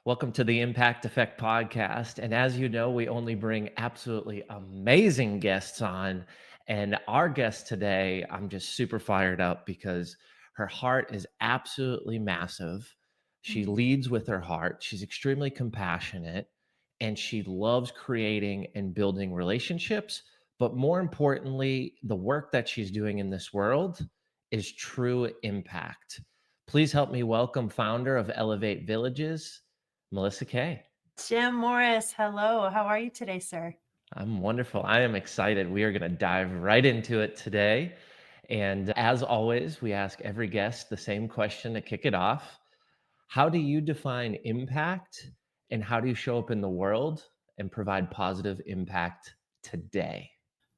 Welcome to the Impact Effect Podcast. And as you know, we only bring absolutely amazing guests on. And our guest today, I'm just super fired up because her heart is absolutely massive. She Mhm. leads with her heart. She's extremely compassionate and she loves creating and building relationships. But more importantly, the work that she's doing in this world is true impact. Please help me welcome founder of Elev8 Villages, Melissa Kaye. Jim Morris, hello. How are you today, sir? I'm wonderful. I am excited. We are going to dive right into it today. And as always, we ask every guest the same question to kick it off. How do you define impact and how do you show up in the world and provide positive impact today?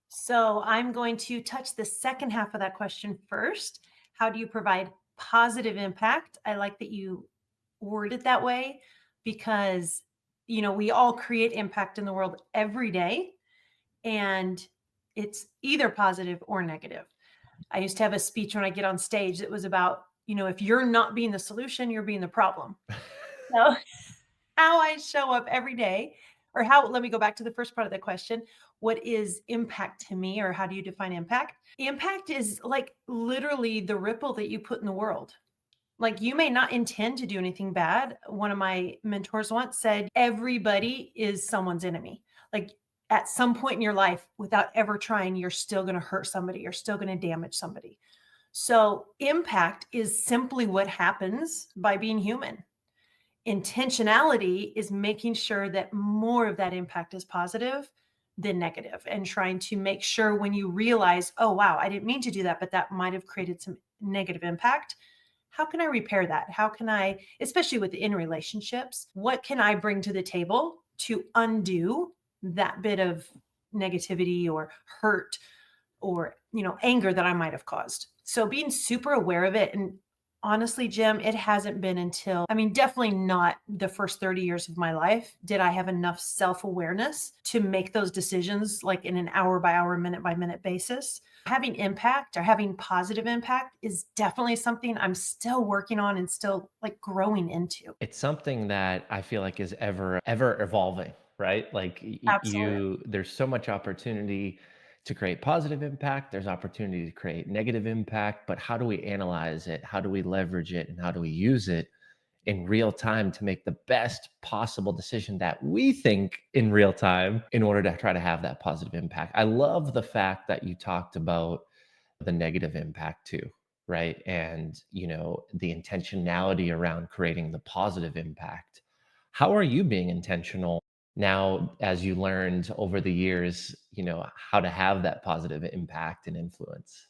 So I'm going to touch the second half of that question first. How do you provide positive impact? I like that you word it that way because, we all create impact in the world every day, and it's either positive or negative. I used to have a speech when I get on stage that was about, if you're not being the solution, you're being the problem. So how I show up every day, or how, let me go back to the first part of the question. What is impact to me, or how do you define impact? Impact is like literally the ripple that you put in the world. Like, you may not intend to do anything bad. One of my mentors once said, everybody is someone's enemy. Like, at some point in your life, without ever trying, you're still going to hurt somebody, you're still going to damage somebody. So, impact is simply what happens by being human. Intentionality is making sure that more of that impact is positive than negative, and trying to make sure when you realize, oh, wow, I didn't mean to do that, but that might have created some negative impact. How can I repair that? How can I, especially within relationships, what can I bring to the table to undo that bit of negativity or hurt or, anger that I might have caused? So being super aware of it. And honestly, Jim, it hasn't been until, definitely not the first 30 years of my life did I have enough self-awareness to make those decisions like in an hour by hour, minute by minute basis. Having impact or having positive impact is definitely something I'm still working on and still like growing into. It's something that I feel like is ever evolving, right? Like Absolutely. there's so much opportunity to create positive impact. There's opportunity to create negative impact, but how do we analyze it? How do we leverage it? And how do we use it in real time to make the best possible decision that we think in real time in order to try to have that positive impact? I love the fact that you talked about the negative impact too, right? And the intentionality around creating the positive impact. How are you being intentional now as you learned over the years, how to have that positive impact and influence?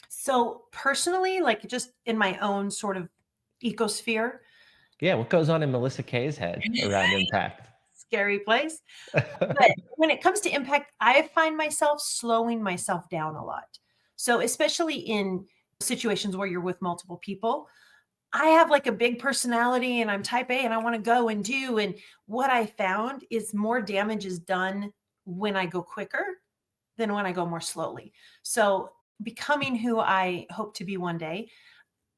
So personally, like just in my own sort of ecosphere, Yeah, what goes on in Melissa Kay's head around impact? scary place. But when it comes to impact, I find myself slowing myself down a lot. So, especially in situations where you're with multiple people, I have like a big personality and I'm type A and I want to go and do. And what I found is more damage is done when I go quicker than when I go more slowly. So, becoming who I hope to be one day,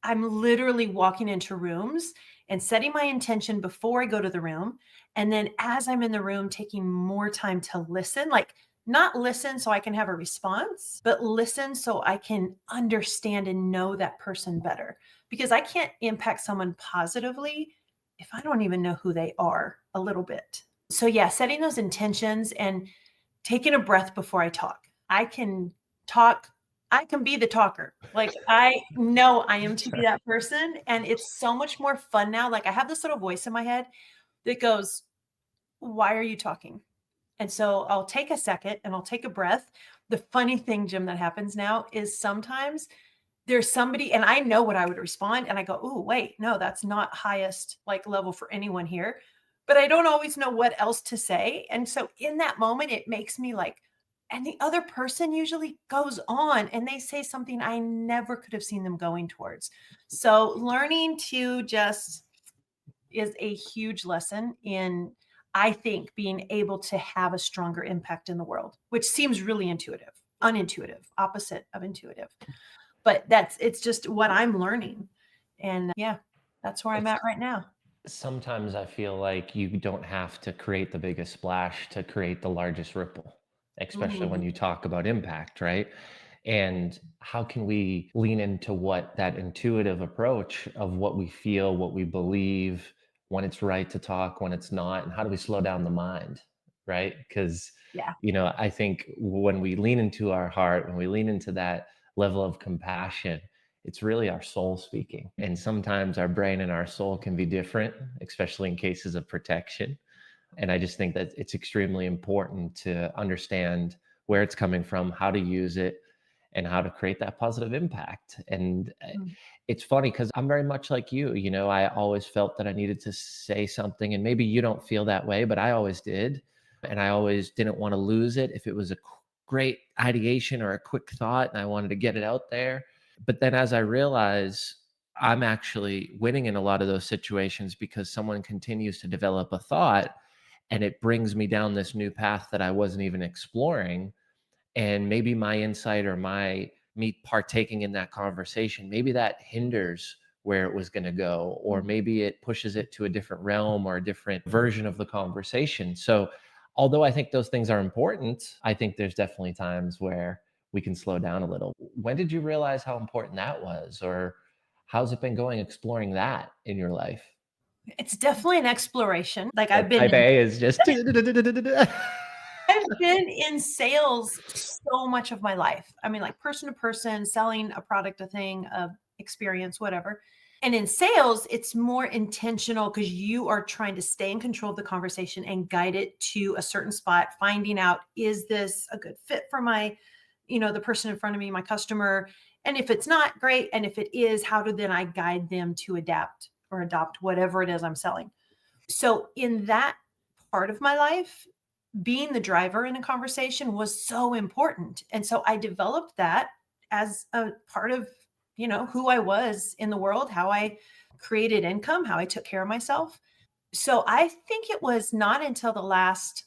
I'm literally walking into rooms and setting my intention before I go to the room. And then as I'm in the room, taking more time to listen, like not listen so I can have a response, but listen so I can understand and know that person better. Because I can't impact someone positively if I don't even know who they are a little bit. So, yeah, setting those intentions and taking a breath before I talk. I can talk, I can be the talker. Like, I know I am to be that person, and it's so much more fun now. Like, I have this little voice in my head that goes, "Why are you talking?" And so I'll take a second and I'll take a breath. The funny thing, Jim, that happens now is sometimes there's somebody and I know what I would respond, and I go, "Oh, wait, no, that's not highest, like, level for anyone here." But I don't always know what else to say, and so in that moment, it makes me like, and the other person usually goes on and they say something I never could have seen them going towards. So learning to just is a huge lesson in, I think, being able to have a stronger impact in the world, which seems really intuitive, unintuitive, opposite of intuitive. But it's just what I'm learning. And yeah, that's where I'm It's at right now. Sometimes I feel like you don't have to create the biggest splash to create the largest ripple, especially when Mm, you talk about impact, right? And how can we lean into what that intuitive approach of what we feel, what we believe, when it's right to talk, when it's not, and how do we slow down the mind, right? Because, yeah. I think when we lean into our heart, when we lean into that level of compassion, it's really our soul speaking. And sometimes our brain and our soul can be different, especially in cases of protection. And I just think that it's extremely important to understand where it's coming from, how to use it, and how to create that positive impact. And Mm, it's funny because I'm very much like you. I always felt that I needed to say something, and maybe you don't feel that way, but I always did. And I always didn't want to lose it if it was a great ideation or a quick thought, and I wanted to get it out there. But then as I realize I'm actually winning in a lot of those situations because someone continues to develop a thought and it brings me down this new path that I wasn't even exploring. And maybe my insight or my me partaking in that conversation, maybe that hinders where it was going to go, or mm. maybe it pushes it to a different realm or a different version of the conversation. So although I think those things are important, I think there's definitely times where we can slow down a little. When did you realize how important that was, or how's it been going exploring that in your life? It's definitely an exploration. Like That type A is just I've been in sales so much of my life. I mean, like person to person, selling a product, a thing, a experience, whatever. And in sales, it's more intentional because you are trying to stay in control of the conversation and guide it to a certain spot, finding out, is this a good fit for the person in front of me, my customer? And if it's not, great. And if it is, how do then I guide them to adapt or adopt whatever it is I'm selling? So in that part of my life, being the driver in a conversation was so important. And so I developed that as a part of, who I was in the world, how I created income, how I took care of myself. So I think it was not until the last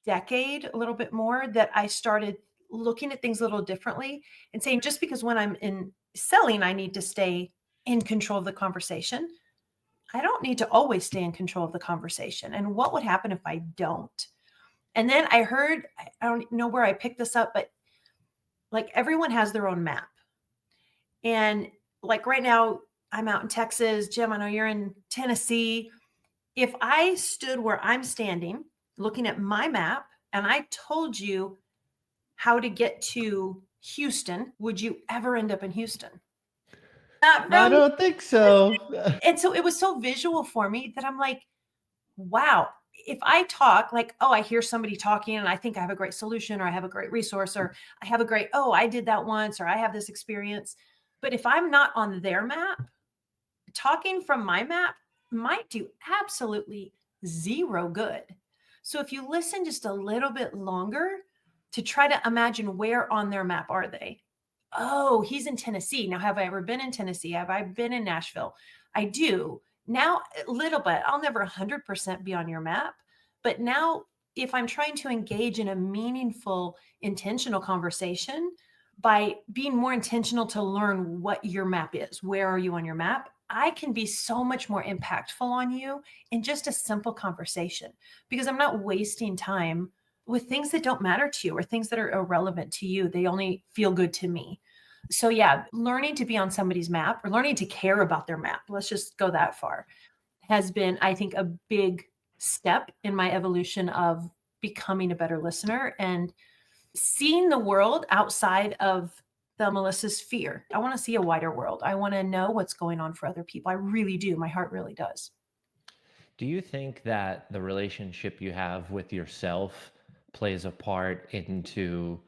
decade, a little bit more, that I started looking at things a little differently and saying, just because when I'm in selling, I need to stay in control of the conversation, I don't need to always stay in control of the conversation. And what would happen if I don't? And then I heard, I don't know where I picked this up, but like everyone has their own map. And like right now, I'm out in Texas. Jim, I know you're in Tennessee. If I stood where I'm standing, looking at my map, and I told you how to get to Houston, would you ever end up in Houston? Not I from. don't think so. And so it was so visual for me that I'm like, wow, if I talk like, oh, I hear somebody talking and I think I have a great solution or I have a great resource or I have a great, oh, I did that once or I have this experience. But if I'm not on their map, talking from my map might do absolutely zero good. So if you listen just a little bit longer to try to imagine where on their map are they? Oh, he's in Tennessee. Now, have I ever been in Tennessee? Have I been in Nashville? I do. Now, a little bit. I'll never 100% be on your map. But now, if I'm trying to engage in a meaningful, intentional conversation by being more intentional to learn what your map is, where are you on your map? I can be so much more impactful on you in just a simple conversation because I'm not wasting time with things that don't matter to you or things that are irrelevant to you. They only feel good to me. So, yeah, learning to be on somebody's map or learning to care about their map, let's just go that far, has been, I think, a big step in my evolution of becoming a better listener and seeing the world outside of the Melissa's sphere. I want to see a wider world. I want to know what's going on for other people. I really do. My heart really does. Do you think that the relationship you have with yourself plays a part into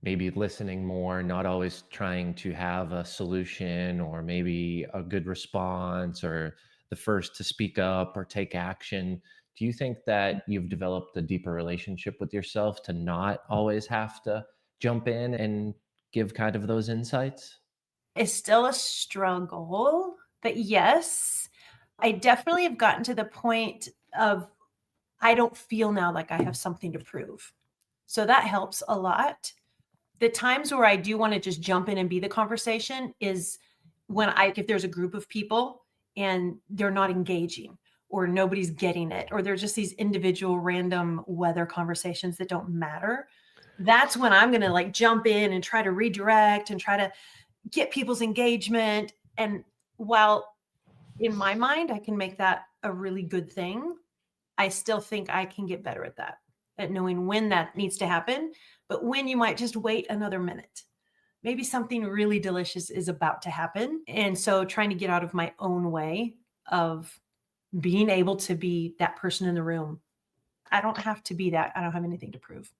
maybe listening more, not always trying to have a solution or maybe a good response or the first to speak up or take action? Do you think that you've developed a deeper relationship with yourself to not always have to jump in and give kind of those insights? It's still a struggle, but yes, I definitely have gotten to the point of I don't feel now like I have something to prove. So that helps a lot. The times where I do want to just jump in and be the conversation is when if there's a group of people and they're not engaging, or nobody's getting it, or there's just these individual random weather conversations that don't matter, that's when I'm going to like jump in and try to redirect and try to get people's engagement. And while in my mind, I can make that a really good thing, I still think I can get better at that, at knowing when that needs to happen, but when you might just wait another minute. Maybe something really delicious is about to happen. And so trying to get out of my own way of being able to be that person in the room. I don't have to be that. I don't have anything to prove.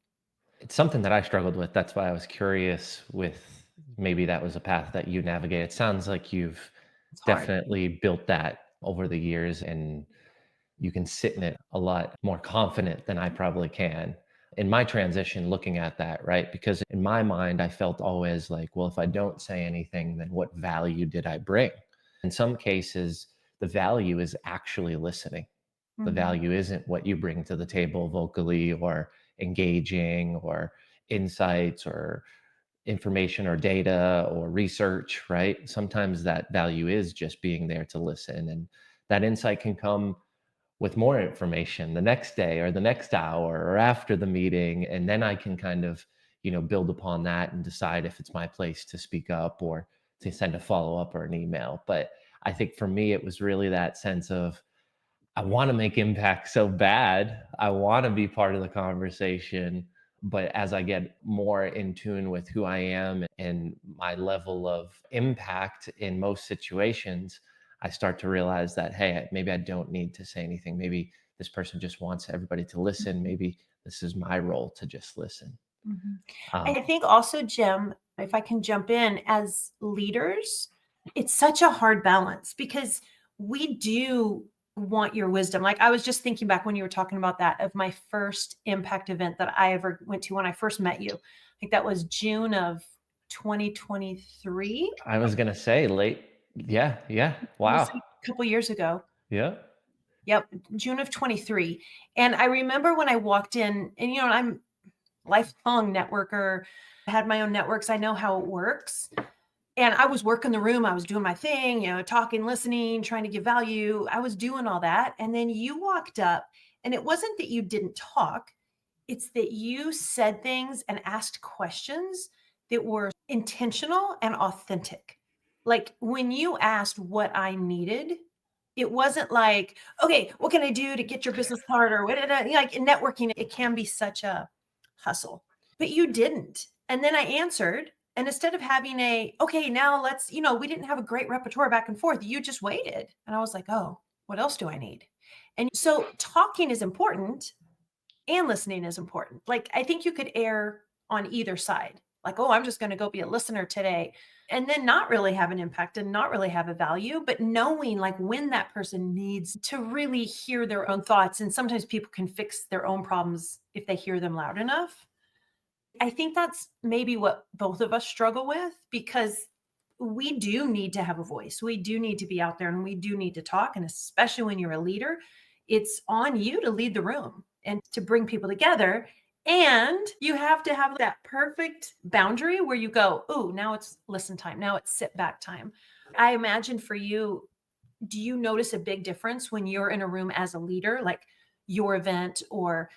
It's something that I struggled with. That's why I was curious with maybe that was a path that you navigate. It sounds like you've It's hard. definitely built that over the years and you can sit in it a lot more confident than I probably can. In my transition, looking at that, right? Because in my mind, I felt always like, well, if I don't say anything, then what value did I bring? In some cases, the value is actually listening. The Mhm. value isn't what you bring to the table vocally or engaging or insights or information or data or research, right? Sometimes that value is just being there to listen. And that insight can come with more information the next day or the next hour or after the meeting. And then I can kind of, build upon that and decide if it's my place to speak up or to send a follow up or an email. But I think for me, it was really that sense of, I want to make impact so bad. I want to be part of the conversation. But as I get more in tune with who I am and my level of impact in most situations, I start to realize that, hey, maybe I don't need to say anything. Maybe this person just wants everybody to listen. Maybe this is my role to just listen. Mhm. Um, I think also, Jim, if I can jump in, as leaders, it's such a hard balance because we do want your wisdom. Like I was just thinking back when you were talking about that of my first impact event that I ever went to when I first met you. I think that was June of 2023. I was going to say late. Yeah. Yeah. It was Wow. like a couple years ago. Yeah. Yep, June of 23. And I remember when I walked in, and I'm lifelong networker. I had my own networks. I know how it works. And I was working the room. I was doing my thing, talking, listening, trying to give value. I was doing all that. And then you walked up, and it wasn't that you didn't talk, it's that you said things and asked questions that were intentional and authentic. Like when you asked what I needed, it wasn't like, okay, what can I do to get your business card or what? Like in networking, it can be such a hustle, but you didn't. And then I answered. And instead of having okay, now let's, we didn't have a great repertoire back and forth. You just waited. And I was like, oh, what else do I need? And so talking is important and listening is important. Like, I think you could err on either side. Like, oh, I'm just going to go be a listener today and then not really have an impact and not really have a value, but knowing like when that person needs to really hear their own thoughts. And sometimes people can fix their own problems if they hear them loud enough. I think that's maybe what both of us struggle with because we do need to have a voice. We do need to be out there and we do need to talk. And especially when you're a leader, it's on you to lead the room and to bring people together. And you have to have that perfect boundary where you go, oh, now it's listen time. Now it's sit back time. I imagine for you, do you notice a big difference when you're in a room as a leader, like your event, or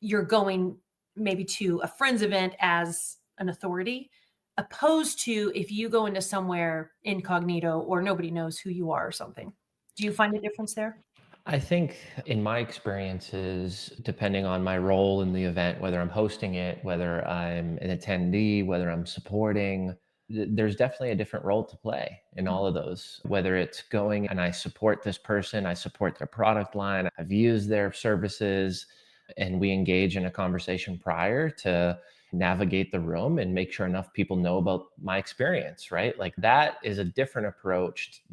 you're going maybe to a friend's event as an authority, opposed to if you go into somewhere incognito or nobody knows who you are or something? Do you find a difference there? I think in my experiences, depending on my role in the event, whether I'm hosting it, whether I'm an attendee, whether I'm supporting, there's definitely a different role to play in all of those. Whether it's going and I support this person, I support their product line, I've used their services, and we engage in a conversation prior to navigate the room and make sure enough people know about my experience, right? Like that is a different approach,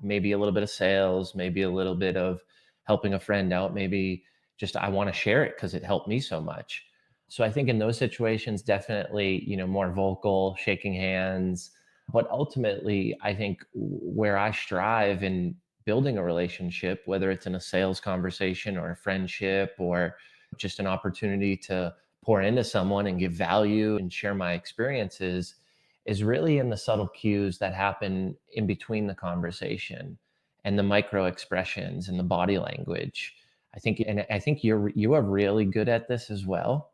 maybe a little bit of sales, maybe a little bit of helping a friend out, maybe just I want to share it because it helped me so much. So I think in those situations, definitely, more vocal, shaking hands. But ultimately, I think where I strive in building a relationship, whether it's in a sales conversation or a friendship or just an opportunity to pour into someone and give value and share my experiences, is really in the subtle cues that happen in between the conversation. and the micro expressions and the body language. I think you are really good at this as well.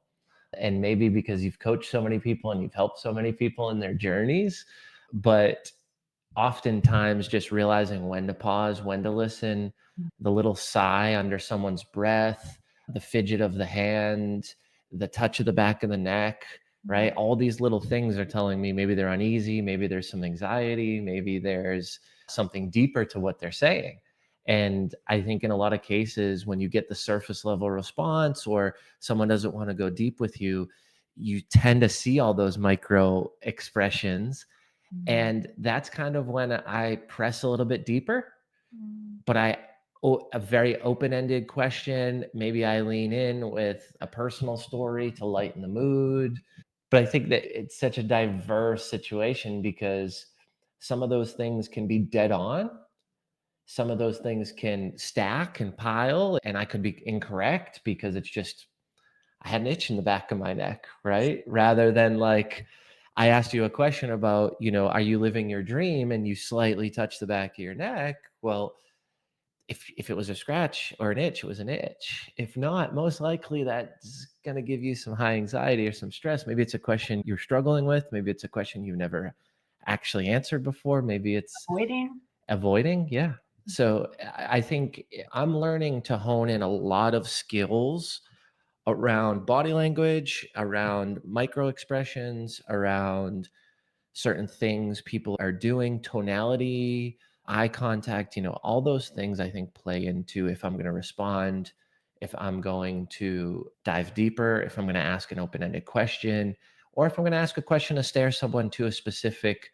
And maybe because you've coached so many people and you've helped so many people in their journeys, but oftentimes just realizing when to pause, when to listen, the little sigh under someone's breath, the fidget of the hand, the touch of the back of the neck, right? All these little things are telling me maybe they're uneasy, maybe there's some anxiety, maybe there's something deeper to what they're saying. And I think in a lot of cases, when you get the surface level response or someone doesn't want to go deep with you, you tend to see all those micro expressions. And that's kind of when I press a little bit deeper, but a very open-ended question. Maybe I lean in with a personal story to lighten the mood. But I think that it's such a diverse situation because some of those things can be dead on. Some of those things can stack and pile, and I could be incorrect because it's just I had an itch in the back of my neck, right? Rather than like, I asked you a question about, are you living your dream? And you slightly touch the back of your neck. Well, if it was a scratch or an itch, it was an itch. If not, most likely that's going to give you some high anxiety or some stress. Maybe it's a question you're struggling with. Maybe it's a question you've never actually answered before. Maybe it's Waiting. avoiding. Yeah. So I think I'm learning to hone in a lot of skills around body language, around micro expressions, around certain things people are doing, tonality, eye contact, all those things I think play into if I'm going to respond, if I'm going to dive deeper, if I'm going to ask an open-ended question, or if I'm going to ask a question to steer someone to a specific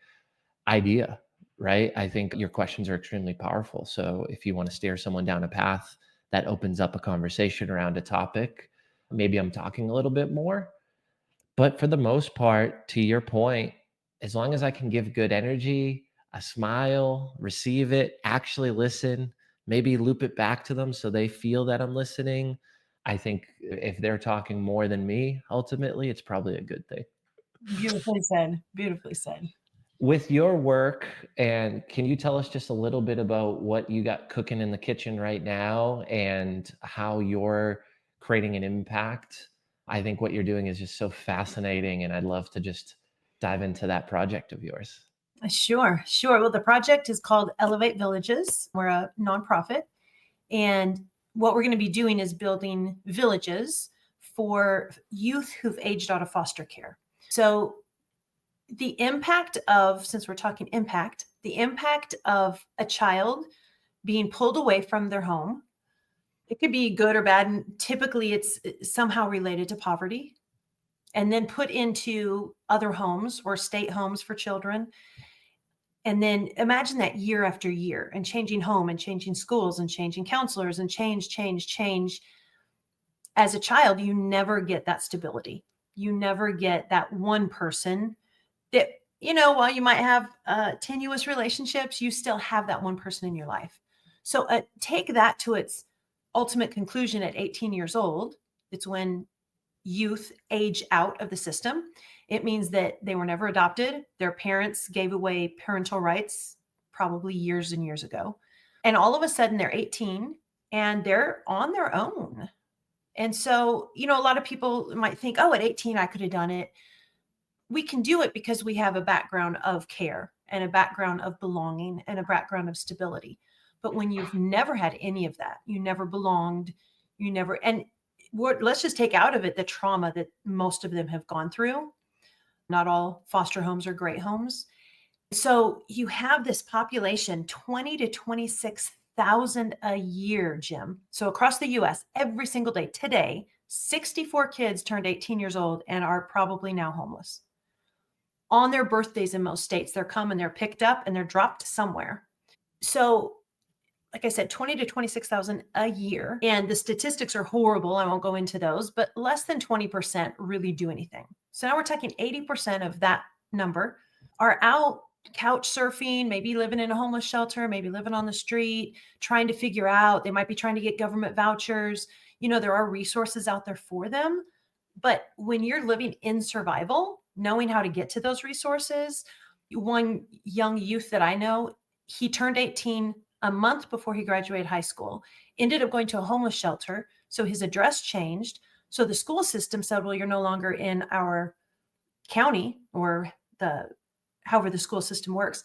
idea, right? I think your questions are extremely powerful. So if you want to steer someone down a path that opens up a conversation around a topic, maybe I'm talking a little bit more. But for the most part, to your point, as long as I can give good energy, a smile, receive it, actually listen, maybe loop it back to them so they feel that I'm listening. I think if they're talking more than me, ultimately, it's probably a good thing. Beautifully said. Beautifully said. With your work, and can you tell us just a little bit about what you got cooking in the kitchen right now and how you're creating an impact? I think what you're doing is just so fascinating, and I'd love to just dive into that project of yours. Sure, sure. Well, the project is called Elev8 Villages. We're a nonprofit. And what we're going to be doing is building villages for youth who've aged out of foster care. So the impact of, since we're talking impact, the impact of a child being pulled away from their home, it could be good or bad. And typically it's somehow related to poverty, and then put into other homes or state homes for children. And then imagine that year after year, and changing home and changing schools and changing counselors and change. As a child, you never get that stability. You never get that one person that, while you might have tenuous relationships, you still have that one person in your life. So take that to its ultimate conclusion at 18 years old. It's when youth age out of the system. It means that they were never adopted. Their parents gave away parental rights probably years and years ago. And all of a sudden they're 18 and they're on their own. And so, a lot of people might think, oh, at 18, I could have done it. We can do it because we have a background of care and a background of belonging and a background of stability. But when you've never had any of that, you never belonged, and let's just take out of it the trauma that most of them have gone through. Not all foster homes are great homes. So you have this population, 20 to 26,000 a year, Jim. So across the US, every single day today, 64 kids turned 18 years old and are probably now homeless. On their birthdays in most states, they're they're picked up and they're dropped somewhere. So like I said, 20 to 26,000 a year. And the statistics are horrible. I won't go into those, but less than 20% really do anything. So now we're talking 80% of that number are out couch surfing, maybe living in a homeless shelter, maybe living on the street, trying to figure out, they might be trying to get government vouchers. There are resources out there for them. But when you're living in survival, knowing how to get to those resources, one young youth that I know, he turned 18 a month before he graduated high school, ended up going to a homeless shelter. So his address changed. So the school system said, well, you're no longer in our county, or however the school system works.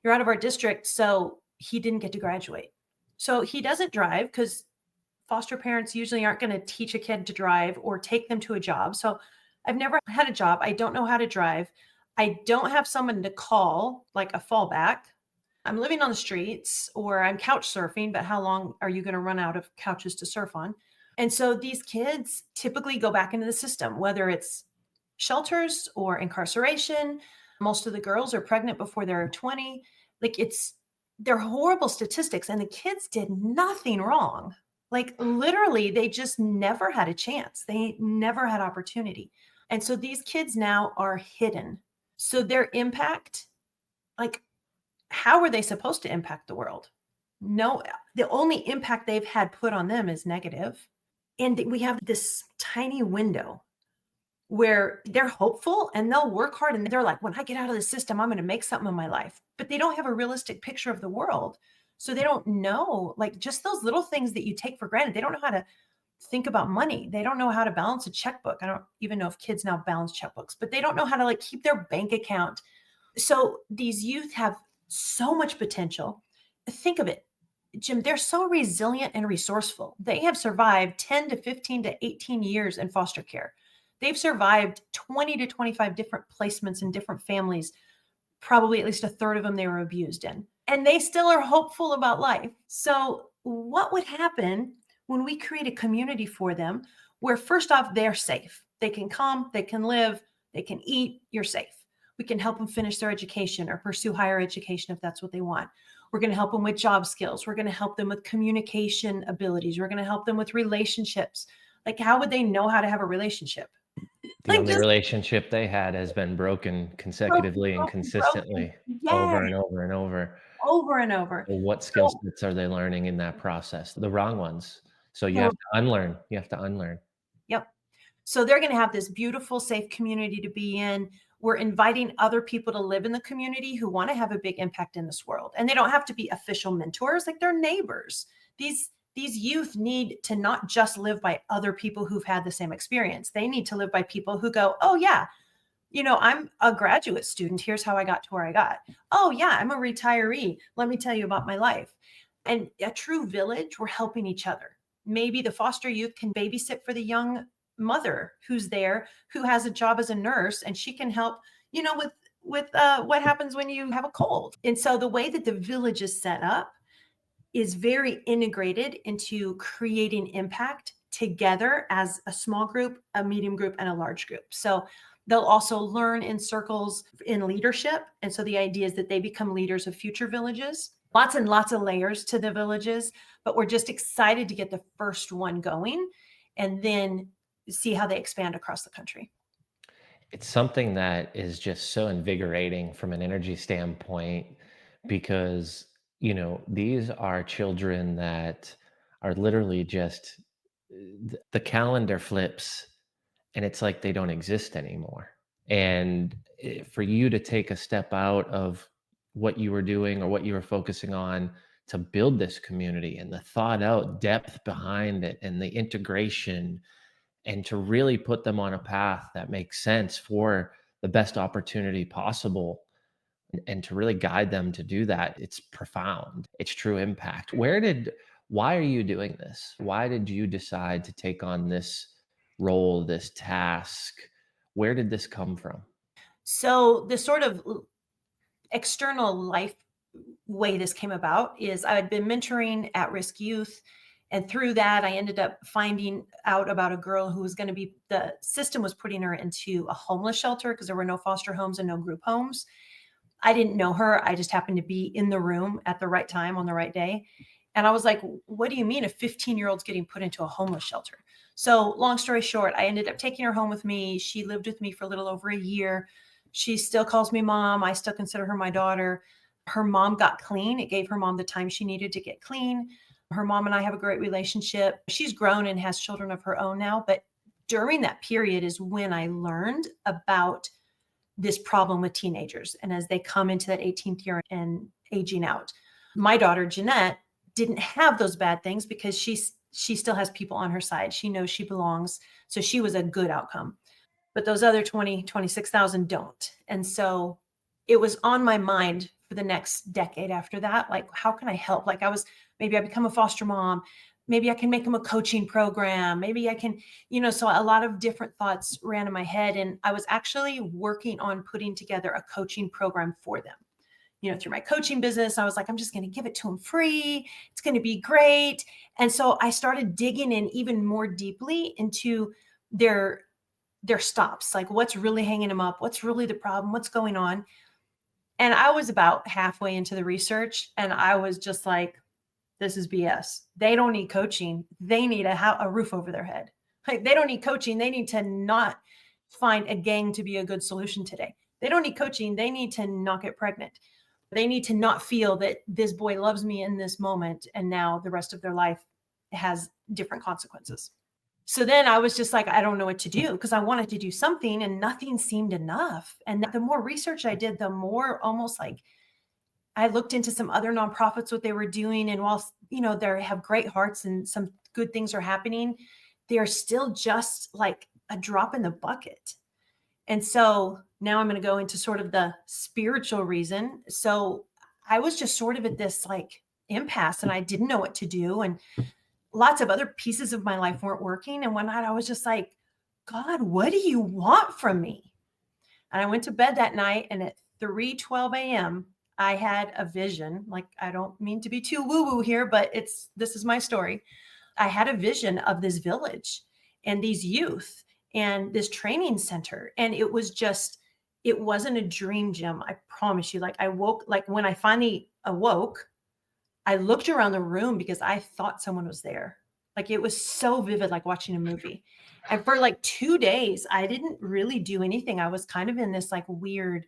You're out of our district. So he didn't get to graduate. So he doesn't drive because foster parents usually aren't going to teach a kid to drive or take them to a job. So I've never had a job. I don't know how to drive. I don't have someone to call, like a fallback. I'm living on the streets, or I'm couch surfing, but how long are you going to run out of couches to surf on? And so these kids typically go back into the system, whether it's shelters or incarceration. Most of the girls are pregnant before they're 20. Like, they're horrible statistics, and the kids did nothing wrong. Like, literally, they just never had a chance. They never had opportunity. And so these kids now are hidden. So their impact, like, how are they supposed to impact the world? No, the only impact they've had put on them is negative. And we have this tiny window where they're hopeful and they'll work hard. And they're like, when I get out of the system, I'm going to make something of my life. But they don't have a realistic picture of the world. So they don't know, like, just those little things that you take for granted. They don't know how to think about money. They don't know how to balance a checkbook. I don't even know if kids now balance checkbooks, but they don't know how to, like, keep their bank account. So these youth have so much potential. Think of it, Jim, they're so resilient and resourceful. They have survived 10 to 15 to 18 years in foster care. They've survived 20 to 25 different placements in different families, probably at least a third of them they were abused in. And they still are hopeful about life. So what would happen when we create a community for them where, first off, they're safe? They can come, they can live, they can eat, you're safe. We can help them finish their education or pursue higher education if that's what they want. We're going to help them with job skills. We're going to help them with communication abilities. We're going to help them with relationships. Like, how would they know how to have a relationship? The Like, only just relationship they had has been broken consecutively and broken. consistently Yeah, over and over and over. over and over. Well, what skill So sets are they learning in that process? The wrong ones. So you so have to unlearn. You have to unlearn. yep. So they're going to have this beautiful, safe community to be in. We're inviting other people to live in the community who want to have a big impact in this world. And they don't have to be official mentors, like, they're neighbors. These youth need to not just live by other people who've had the same experience. They need to live by people who go, oh yeah, I'm a graduate student. Here's how I got to where I got. Oh yeah, I'm a retiree. Let me tell you about my life. And a true village, we're helping each other. Maybe the foster youth can babysit for the young mother who's there, who has a job as a nurse, and she can help, with what happens when you have a cold. And so the way that the village is set up is very integrated into creating impact together as a small group, a medium group, and a large group. So they'll also learn in circles in leadership. And so the idea is that they become leaders of future villages. Lots and lots of layers to the villages, but we're just excited to get the first one going and then see how they expand across the country. It's something that is just so invigorating from an energy standpoint because, these are children that are literally just the calendar flips and it's like they don't exist anymore. And for you to take a step out of what you were doing or what you were focusing on to build this community and the thought out depth behind it and the integration and to really put them on a path that makes sense for the best opportunity possible and to really guide them to do that, it's profound. It's true impact. Why are you doing this? Why did you decide to take on this role, this task? Where did this come from? So the sort of external life way this came about is I had been mentoring at-risk youth. And through that, I ended up finding out about a girl who was going to the system was putting her into a homeless shelter because there were no foster homes and no group homes. I didn't know her. I just happened to be in the room at the right time on the right day. And I was like, what do you mean a 15-year-old's getting put into a homeless shelter? So long story short, I ended up taking her home with me. She lived with me for a little over a year. She still calls me mom. I still consider her my daughter. Her mom got clean. It gave her mom the time she needed to get clean. Her mom and I have a great relationship. She's grown and has children of her own now. But during that period is when I learned about this problem with teenagers. And as they come into that 18th year and aging out. My daughter, Jeanette, didn't have those bad things because she still has people on her side. She knows she belongs. So she was a good outcome. But those other 26,000 don't. And so it was on my mind for the next decade after that. Like, how can I help? Like maybe I become a foster mom. Maybe I can make them a coaching program. Maybe I can, so a lot of different thoughts ran in my head. And I was actually working on putting together a coaching program for them. Through my coaching business, I was like, I'm just going to give it to them free. It's going to be great. And so I started digging in even more deeply into their stops, like what's really hanging them up, what's really the problem, what's going on. And I was about halfway into the research and I was just like, this is BS. They don't need coaching. They need a roof over their head. Like, they don't need coaching. They need to not find a gang to be a good solution today. They don't need coaching. They need to not get pregnant. They need to not feel that this boy loves me in this moment and now the rest of their life has different consequences. So then I was just like, I don't know what to do, because I wanted to do something and nothing seemed enough. And the more research I did, the more almost like I looked into some other nonprofits, what they were doing. And while, they have great hearts and some good things are happening, they're still just like a drop in the bucket. And so now I'm going to go into sort of the spiritual reason. So I was just sort of at this like impasse and I didn't know what to do. And lots of other pieces of my life weren't working. And one night I was just like, God, what do you want from me? And I went to bed that night, and at 3:12 a.m., I had a vision. Like, I don't mean to be too woo-woo here, but this is my story. I had a vision of this village and these youth and this training center. And it wasn't a dream, Jim. I promise you. Like, I woke, like when I finally awoke, I looked around the room because I thought someone was there. Like, it was so vivid, like watching a movie. And for like 2 days, I didn't really do anything. I was kind of in this like weird,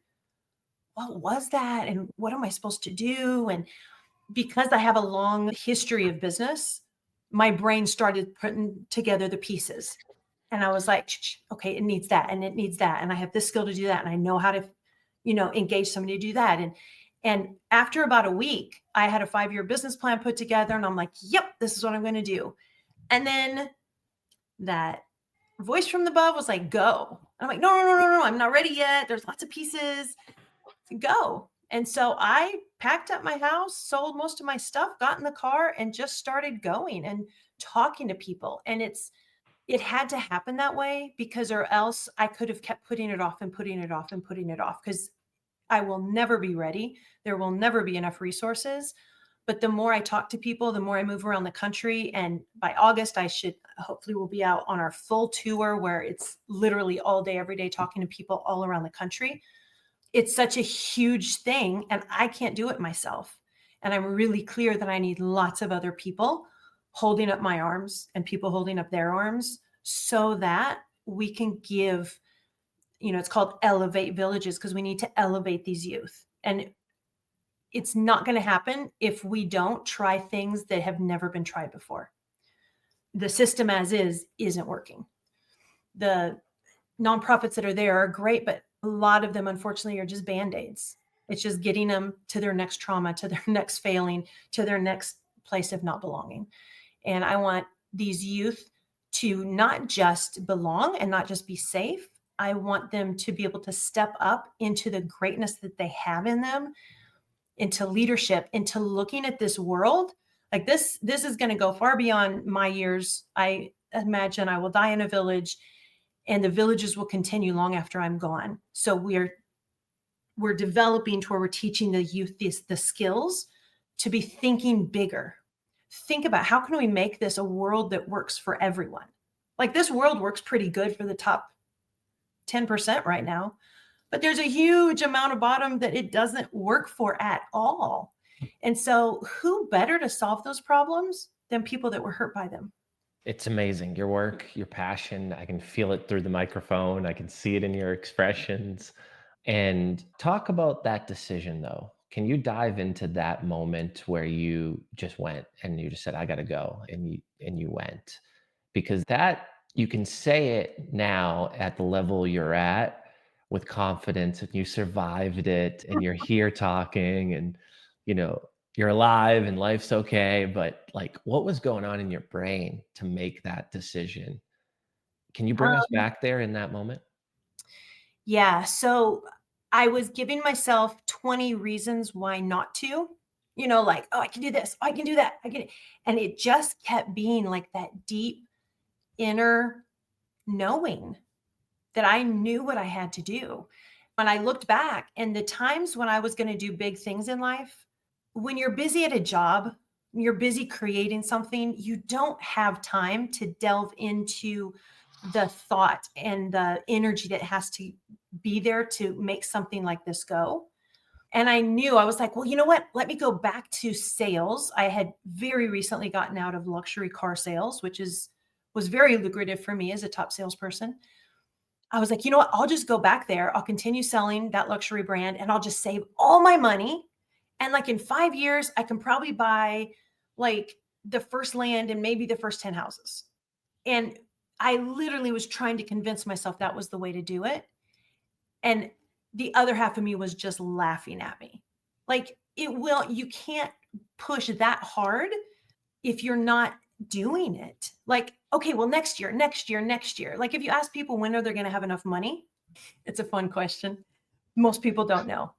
what was that? And what am I supposed to do? And because I have a long history of business, my brain started putting together the pieces. And I was like, okay, it needs that and it needs that. And I have this skill to do that. And I know how to, engage somebody to do that. And after about a week, I had a 5-year business plan put together and I'm like, yep, this is what I'm going to do. And then that voice from the above was like, go. And I'm like, no, I'm not ready yet. There's lots of pieces. Go. And so I packed up my house, sold most of my stuff, got in the car and just started going and talking to people. And it had to happen that way, because or else I could have kept putting it off and putting it off and putting it off, because I will never be ready. There will never be enough resources. But the more I talk to people, the more I move around the country. And by August, hopefully we'll be out on our full tour where it's literally all day, every day, talking to people all around the country. It's such a huge thing and I can't do it myself. And I'm really clear that I need lots of other people holding up my arms and people holding up their arms so that we can give, it's called Elev8 Villages, because we need to elevate these youth. And it's not going to happen if we don't try things that have never been tried before. The system as is isn't working. The nonprofits that are there are great, but a lot of them, unfortunately, are just Band-Aids. It's just getting them to their next trauma, to their next failing, to their next place of not belonging. And I want these youth to not just belong and not just be safe. I want them to be able to step up into the greatness that they have in them, into leadership, into looking at this world. Like this is going to go far beyond my years. I imagine I will die in a village and the villages will continue long after I'm gone. So we're developing to where we're teaching the youth the skills to be thinking bigger. Think about, how can we make this a world that works for everyone? Like, this world works pretty good for the top 10% right now, but there's a huge amount of bottom that it doesn't work for at all. And so who better to solve those problems than people that were hurt by them? It's amazing. Your work, your passion, I can feel it through the microphone. I can see it in your expressions. And talk about that decision though. Can you dive into that moment where you just went and you just said, I got to go, and you went? Because that, you can say it now at the level you're at with confidence, and you survived it and you're here talking, and you know you're alive and life's okay, but like what was going on in your brain to make that decision? Can you bring us Um, back there in that moment? yeah. So I was giving myself 20 reasons why not to, like, oh, I can do this. Oh, I can do that. And it just kept being like that deep inner knowing that I knew what I had to do. When I looked back and the times when I was going to do big things in life, when you're busy at a job, you're busy creating something, you don't have time to delve into the thought and the energy that has to be there to make something like this go. And I knew I was like, well, you know what? Let me go back to sales. I had very recently gotten out of luxury car sales, which was very lucrative for me as a top salesperson. I was like, you know what? I'll just go back there. I'll continue selling that luxury brand and I'll just save all my money. And like in 5 years, I can probably buy like the first land and maybe the first 10 houses. And I literally was trying to convince myself that was the way to do it. And the other half of me was just laughing at me. Like, you can't push that hard if you're not doing it. Like, okay, well, next year, next year, next year. Like, if you ask people when are they going to have enough money, it's a fun question. Most people don't know.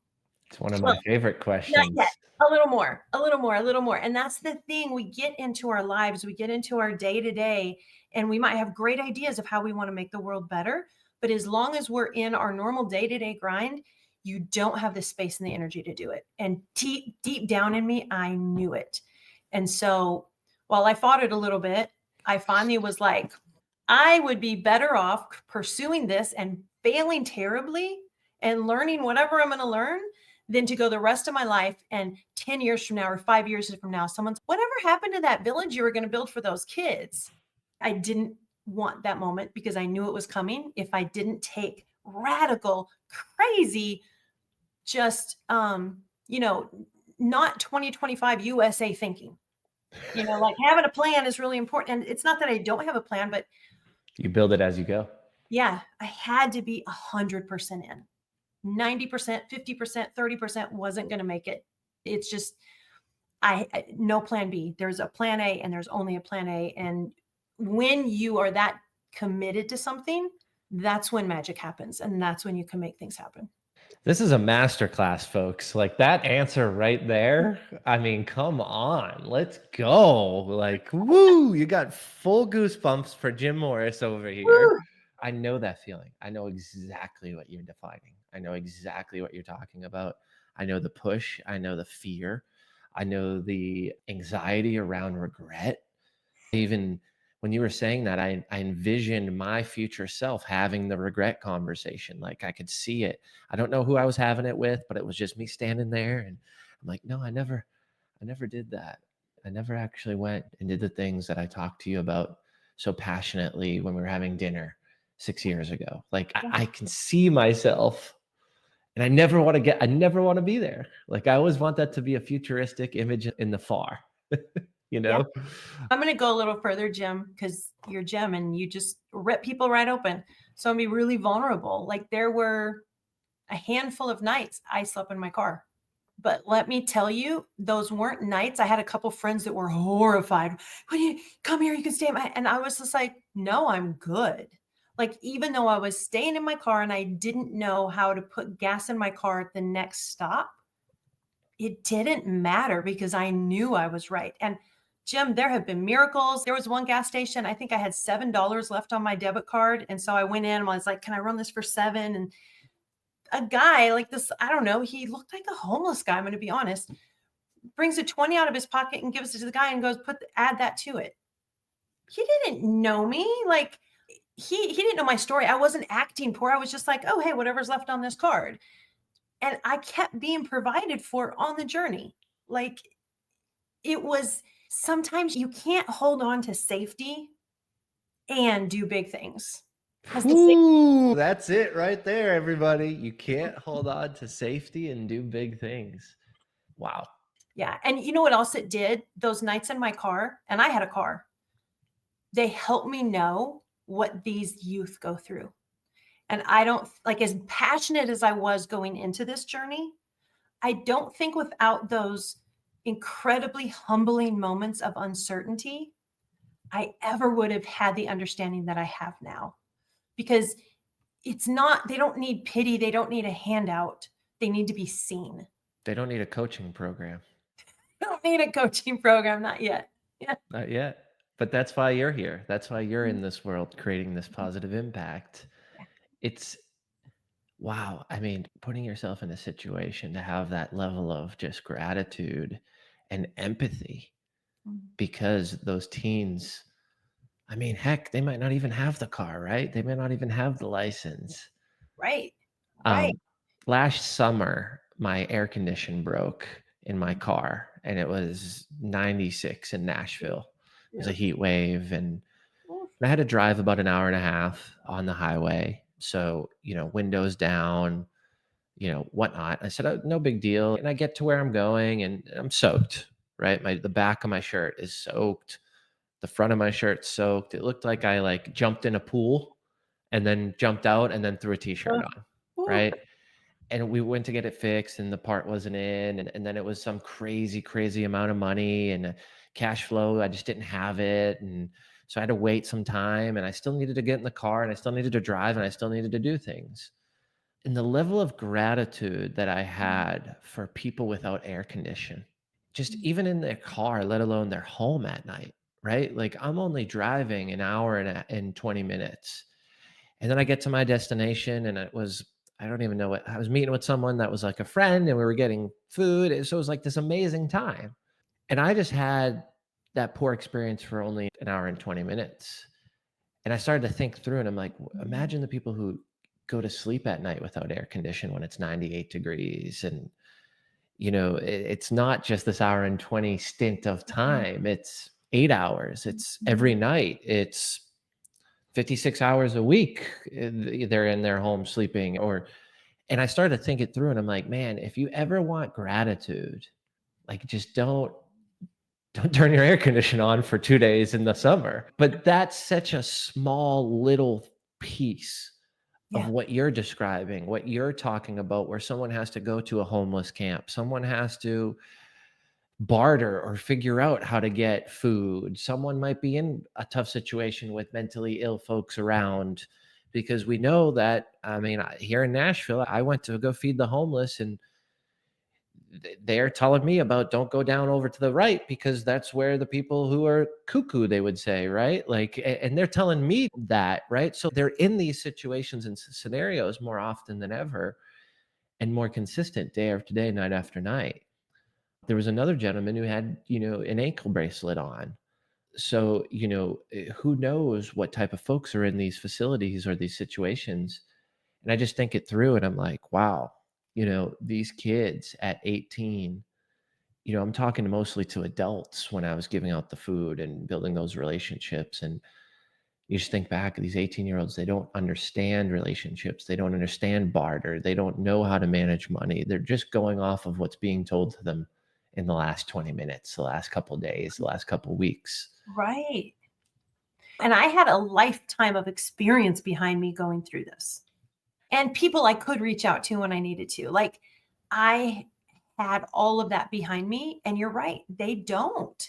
It's one of Well, my favorite not yet. questions. A little more, a little more, a little more. And that's the thing. We get into our lives, we get into our day to day, and we might have great ideas of how we want to make the world better. But as long as we're in our normal day to day grind, you don't have the space and the energy to do it. And deep down in me, I knew it. And so while I fought it a little bit, I finally was like, I would be better off pursuing this and failing terribly and learning whatever I'm going to learn than to go the rest of my life and 10 years from now or 5 years from now, someone's, whatever happened to that village you were going to build for those kids? I didn't want that moment because I knew it was coming if I didn't take radical, crazy, just, not 2025 USA thinking. Like having a plan is really important. And it's not that I don't have a plan, but You build it as you go. yeah, I had to be 100% in. 90%, 50%, 30% wasn't going to make it. It's just, no plan B. There's a plan A and there's only a plan A. And when you are that committed to something, that's when magic happens. And that's when you can make things happen. This is a masterclass, folks. Like that answer right there. I mean, come on, let's go. Like, woo, you got full goosebumps for Jim Morris over here. Woo! I know that feeling. I know exactly what you're defining. I know exactly what you're talking about. I know the push. I know the fear. I know the anxiety around regret. Even when you were saying that, I envisioned my future self having the regret conversation. Like I could see it. I don't know who I was having it with, but it was just me standing there. And I'm like, no, I never did that. I never actually went and did the things that I talked to you about so passionately when we were having dinner 6 years ago. Like I can see myself and I never want to be there. Like I always want that to be a futuristic image in the far, you Yeah. know? I'm going to go a little further, Jim, because you're Jim and you just rip people right open. So I'm going to be really vulnerable. Like there were a handful of nights I slept in my car. But let me tell you, those weren't nights. I had a couple friends that were horrified. When you come here, you can stay at my, and I was just like, no, I'm good. Like, even though I was staying in my car and I didn't know how to put gas in my car at the next stop, it didn't matter because I knew I was right. And Jim, there have been miracles. There was one gas station, I think I had $7 left on my debit card. And so I went in and I was like, can I run this for 7? And a guy like this, I don't know, he looked like a homeless guy, I'm going to be honest, brings a 20 out of his pocket and gives it to the guy and goes, add that to it. He didn't know me. Like he didn't know my story. I wasn't acting poor. I was just like, oh, hey, whatever's left on this card. And I kept being provided for on the journey. Like it was, sometimes you can't hold on to safety and do big things. Ooh, that's it right there, everybody. You can't hold on to safety and do big things. Wow. Yeah. And you know what else it did? Those nights in my car, and I had a car, they helped me know what these youth go through. And I don't, like, as passionate as I was going into this journey, I don't think without those incredibly humbling moments of uncertainty, I ever would have had the understanding that I have now. Because it's not, they don't need pity. They don't need a handout. They need to be seen. They don't need a coaching program. They don't need a coaching program. Not yet. Yeah. Not yet. But that's why you're here. That's why you're in this world creating this positive impact. It's wow. I mean, putting yourself in a situation to have that level of just gratitude and empathy because those teens, I mean, heck, they might not even have the car, right? They may not even have the license. Right. Right. Um, Last summer, my air condition broke in my car, and it was 96 in Nashville. It was a heat wave, and I had to drive about an hour and a half on the highway. So, windows down, whatnot. I said, oh, no big deal. And I get to where I'm going, and I'm soaked, right? The back of my shirt is soaked. The front of my shirt soaked. It looked like I jumped in a pool and then jumped out and then threw a t-shirt on, right? And we went to get it fixed and the part wasn't in. And then it was some crazy, crazy amount of money and cash flow. I just didn't have it. And so I had to wait some time, and I still needed to get in the car, and I still needed to drive, and I still needed to do things. And the level of gratitude that I had for people without air condition, just even in their car, let alone their home at night, right? Like I'm only driving an hour and 20 minutes. And then I get to my destination, and I don't even know I was meeting with someone that was like a friend, and we were getting food. So it was like this amazing time. And I just had that poor experience for only an hour and 20 minutes. And I started to think through, and I'm like, imagine the people who go to sleep at night without air condition when it's 98 degrees. And, it's not just this hour and 20 stint of time. It's 8 hours. It's every night. It's 56 hours a week. They're in their home sleeping and I started to think it through, and I'm like, man, if you ever want gratitude, like just don't turn your air conditioner on for 2 days in the summer. But that's such a small little piece of what you're describing, what you're talking about, where someone has to go to a homeless camp, someone has to barter or figure out how to get food. Someone might be in a tough situation with mentally ill folks around, because we know that, I mean, here in Nashville, I went to go feed the homeless, and they're telling me about don't go down over to the right because that's where the people who are cuckoo, they would say, right? Like, and they're telling me that, right? So they're in these situations and scenarios more often than ever, and more consistent day after day, night after night. There was another gentleman who had, an ankle bracelet on. So, who knows what type of folks are in these facilities or these situations. And I just think it through, and I'm like, wow, these kids at 18, I'm talking mostly to adults when I was giving out the food and building those relationships. And you just think back, these 18-year-olds, they don't understand relationships. They don't understand barter. They don't know how to manage money. They're just going off of what's being told to them in the last 20 minutes, the last couple of days, the last couple of weeks. Right. And I had a lifetime of experience behind me going through this, and people I could reach out to when I needed to. Like, I had all of that behind me. And you're right. They don't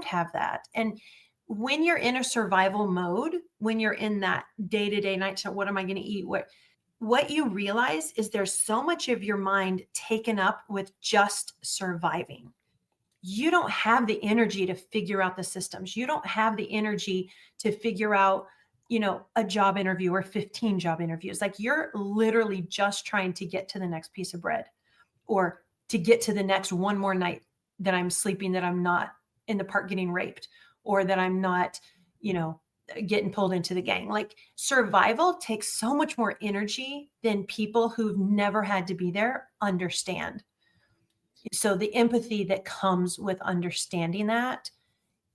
have that. And when you're in a survival mode, when you're in that day-to-day night, what am I going to eat? What you realize is there's so much of your mind taken up with just surviving. You don't have the energy to figure out the systems. You don't have the energy to figure out, a job interview or 15 job interviews. Like, you're literally just trying to get to the next piece of bread, or to get to the next one more night that I'm sleeping, that I'm not in the park getting raped, or that I'm not, getting pulled into the gang. Like, survival takes so much more energy than people who've never had to be there understand. So the empathy that comes with understanding that,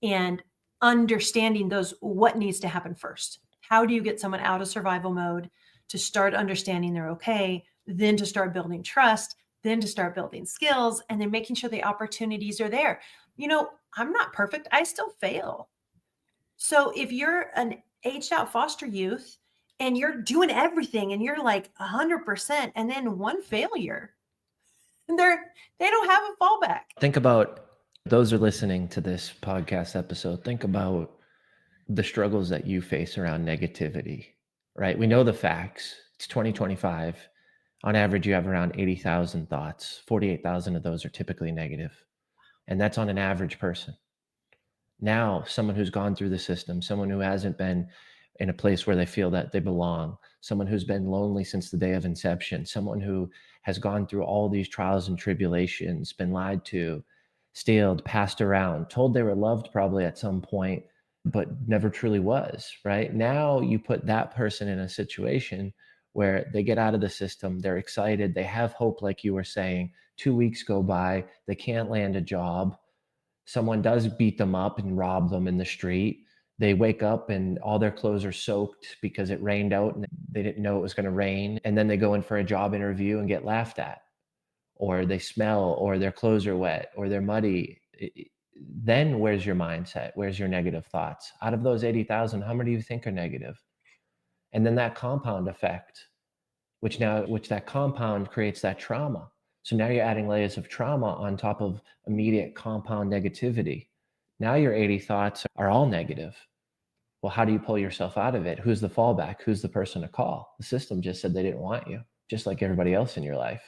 and understanding what needs to happen first. How do you get someone out of survival mode to start understanding they're okay, then to start building trust, then to start building skills, and then making sure the opportunities are there. I'm not perfect. I still fail. So if you're an aged out foster youth and you're doing everything and you're like 100%, and then one failure, And they don't have a fallback. Think about those are listening to this podcast episode. Think about the struggles that you face around negativity, right? We know the facts. It's 2025. On average, you have around 80,000 thoughts. 48,000 of those are typically negative. And that's on an average person. Now, someone who's gone through the system, someone who hasn't been in a place where they feel that they belong, someone who's been lonely since the day of inception, someone who has gone through all these trials and tribulations, been lied to, stealed, passed around, told they were loved probably at some point, but never truly was, right? Now you put that person in a situation where they get out of the system, they're excited, they have hope, like you were saying. 2 weeks go by, they can't land a job. Someone does beat them up and rob them in the street. They wake up and all their clothes are soaked because it rained out and they didn't know it was going to rain. And then they go in for a job interview and get laughed at, or they smell, or their clothes are wet, or they're muddy. Then where's your mindset? Where's your negative thoughts? Out of those 80,000, how many do you think are negative? And then that compound effect, which that compound creates that trauma. So now you're adding layers of trauma on top of immediate compound negativity. Now your 80 thoughts are all negative. Well, how do you pull yourself out of it? Who's the fallback? Who's the person to call? The system just said they didn't want you, just like everybody else in your life.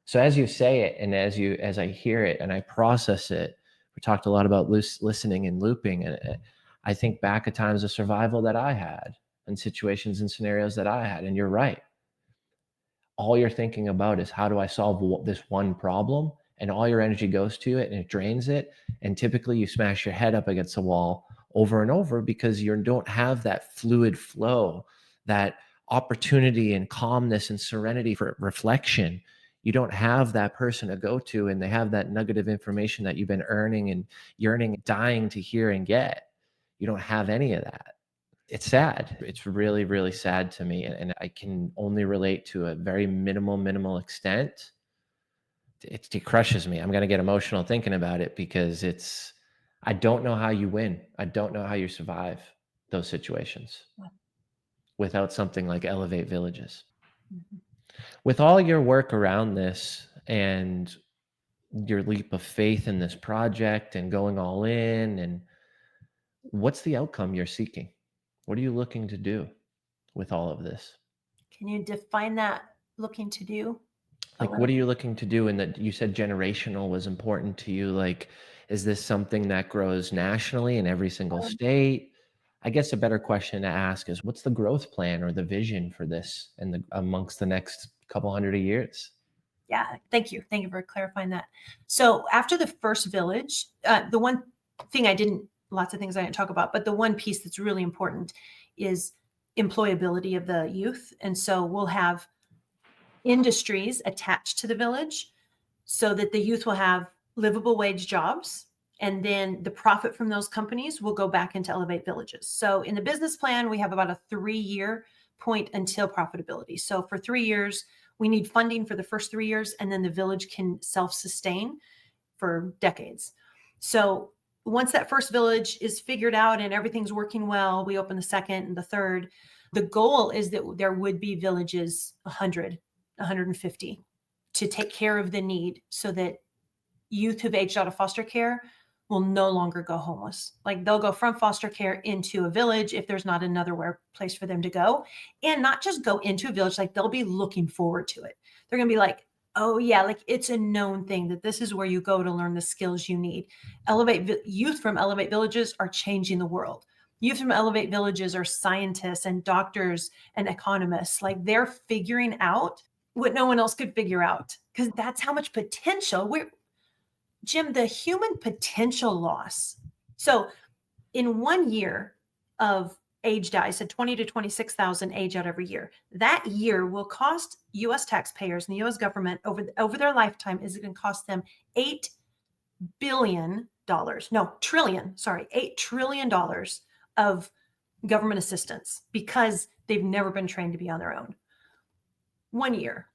So as you say it, and as I hear it and I process it, we talked a lot about listening and looping. And I think back at times of survival that I had and situations and scenarios that I had. And you're right. All you're thinking about is, how do I solve this one problem? And all your energy goes to it and it drains it. And typically you smash your head up against the wall over and over because you don't have that fluid flow, that opportunity and calmness and serenity for reflection. You don't have that person to go to, and they have that nugget of information that you've been earning and yearning, dying to hear and get. You don't have any of that. It's sad. It's really, really sad to me. And I can only relate to a very minimal extent. It crushes me. I'm going to get emotional thinking about it because I don't know how you win. I don't know how you survive those situations without something like Elev8 Villages. Mm-hmm. With all your work around this and your leap of faith in this project and going all in, and what's the outcome you're seeking? What are you looking to do with all of this? Can you define that, looking to do? Like, what are you looking to do? And that you said generational was important to you. Like, is this something that grows nationally in every single state? I guess a better question to ask is, what's the growth plan or the vision for this amongst the next couple hundred of years? Yeah, thank you. Thank you for clarifying that. So after the first village, the one thing lots of things I didn't talk about, but the one piece that's really important is employability of the youth. And so we'll have industries attached to the village so that the youth will have livable wage jobs. And then the profit from those companies will go back into Elev8 Villages. So in the business plan, we have about a 3-year point until profitability. So for 3 years, we need funding for the first 3 years, and then the village can self-sustain for decades. So once that first village is figured out and everything's working well, we open the second and the third. The goal is that there would be villages 100, 150 to take care of the need so that youth who've aged out of foster care will no longer go homeless. Like, they'll go from foster care into a village if there's not another place for them to go, and not just go into a village. Like, they'll be looking forward to it. They're going to be like, oh yeah, like it's a known thing that this is where you go to learn the skills you need. Youth from Elev8 Villages are changing the world. Youth from Elev8 Villages are scientists and doctors and economists. Like, they're figuring out what no one else could figure out, because that's how much potential Jim, the human potential loss. So in 1 year of age out, I said 20 to 26,000 age out every year. That year will cost U.S. taxpayers and the U.S. government over their lifetime is going to cost them $8 trillion of government assistance, because they've never been trained to be on their own. 1 year.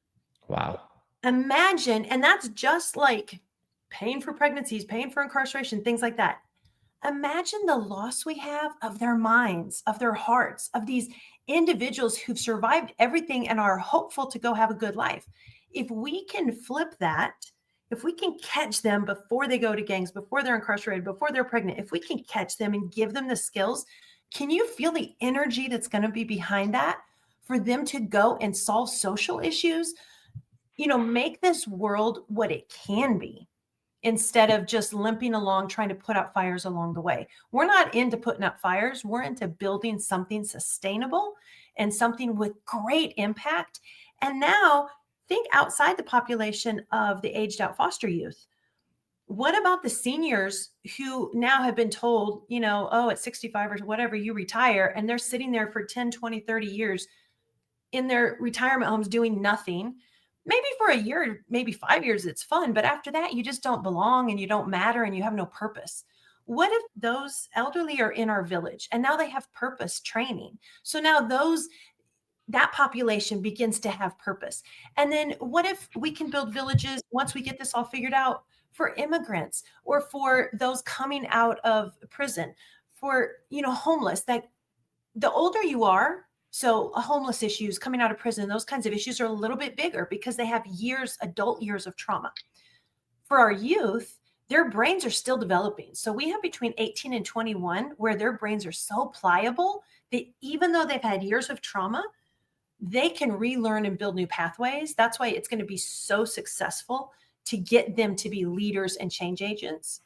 Wow. Imagine, and that's just like paying for pregnancies, paying for incarceration, things like that. Imagine the loss we have of their minds, of their hearts, of these individuals who've survived everything and are hopeful to go have a good life. If we can flip that, if we can catch them before they go to gangs, before they're incarcerated, before they're pregnant, if we can catch them and give them the skills, can you feel the energy that's going to be behind that for them to go and solve social issues? Make this world what it can be instead of just limping along, trying to put out fires along the way. We're not into putting out fires. We're into building something sustainable and something with great impact. And now think outside the population of the aged out foster youth. What about the seniors who now have been told, oh, at 65 or whatever, you retire, and they're sitting there for 10, 20, 30 years in their retirement homes doing nothing? Maybe for a year, maybe 5 years, it's fun. But after that, you just don't belong and you don't matter and you have no purpose. What if those elderly are in our village and now they have purpose training? So now that population begins to have purpose. And then what if we can build villages once we get this all figured out for immigrants or for those coming out of prison, for, homeless, that the older you are, so homeless issues, coming out of prison, those kinds of issues are a little bit bigger because they have adult years of trauma. For our youth, their brains are still developing. So we have between 18 and 21 where their brains are so pliable that even though they've had years of trauma, they can relearn and build new pathways. That's why it's going to be so successful to get them to be leaders and change agents.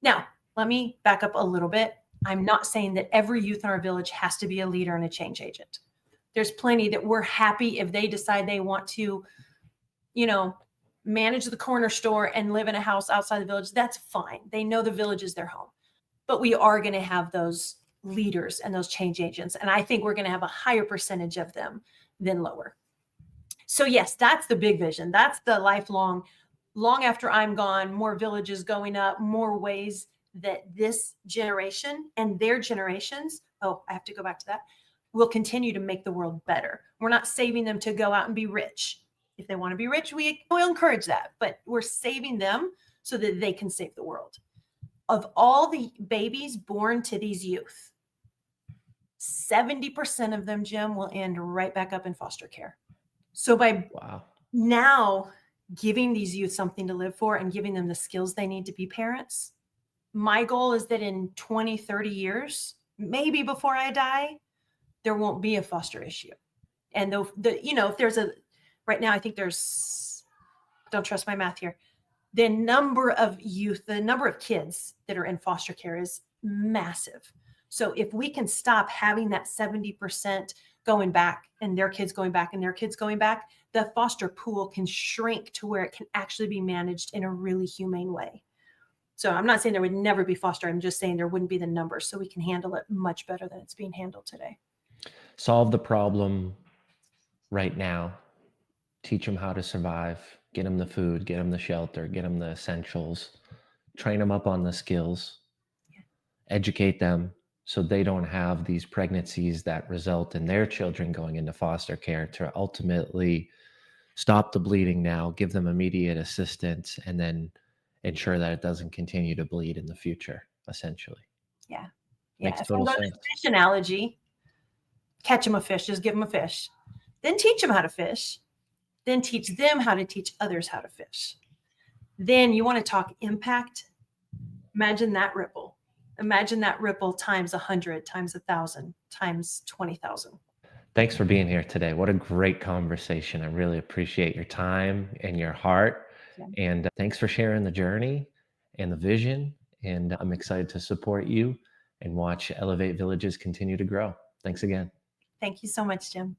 Now, let me back up a little bit. I'm not saying that every youth in our village has to be a leader and a change agent. There's plenty that we're happy if they decide they want to, manage the corner store and live in a house outside the village. That's fine. They know the village is their home. But we are going to have those leaders and those change agents. And I think we're going to have a higher percentage of them than lower. So yes, that's the big vision. That's the lifelong, long after I'm gone, more villages going up, more ways that this generation and their generations, I have to go back to that, will continue to make the world better. We're not saving them to go out and be rich. If they want to be rich, we will encourage that, but we're saving them so that they can save the world. Of all the babies born to these youth, 70% of them, Jim, will end right back up in foster care. So by now giving these youth something to live for and giving them the skills they need to be parents, my goal is that in 20, 30 years, maybe before I die, there won't be a foster issue. And if there's right now, I think there's, don't trust my math here, the number of kids that are in foster care is massive. So if we can stop having that 70% going back and their kids going back and their kids going back, the foster pool can shrink to where it can actually be managed in a really humane way. So I'm not saying there would never be foster. I'm just saying there wouldn't be the numbers, so we can handle it much better than it's being handled today. Solve the problem right now. Teach them how to survive. Get them the food, get them the shelter, get them the essentials. Train them up on the skills. Educate them so they don't have these pregnancies that result in their children going into foster care, to ultimately stop the bleeding now, give them immediate assistance, and then ensure that it doesn't continue to bleed in the future, essentially. Yeah. Makes total sense. Fish analogy, catch them a fish, just give them a fish. Then teach them how to fish. Then teach them how to teach others how to fish. Then you want to talk impact. Imagine that ripple. Imagine that ripple times 100, times 1,000, times 20,000. Thanks for being here today. What a great conversation. I really appreciate your time and your heart. Yeah. And thanks for sharing the journey and the vision. And I'm excited to support you and watch Elev8 Villages continue to grow. Thanks again. Thank you so much, Jim.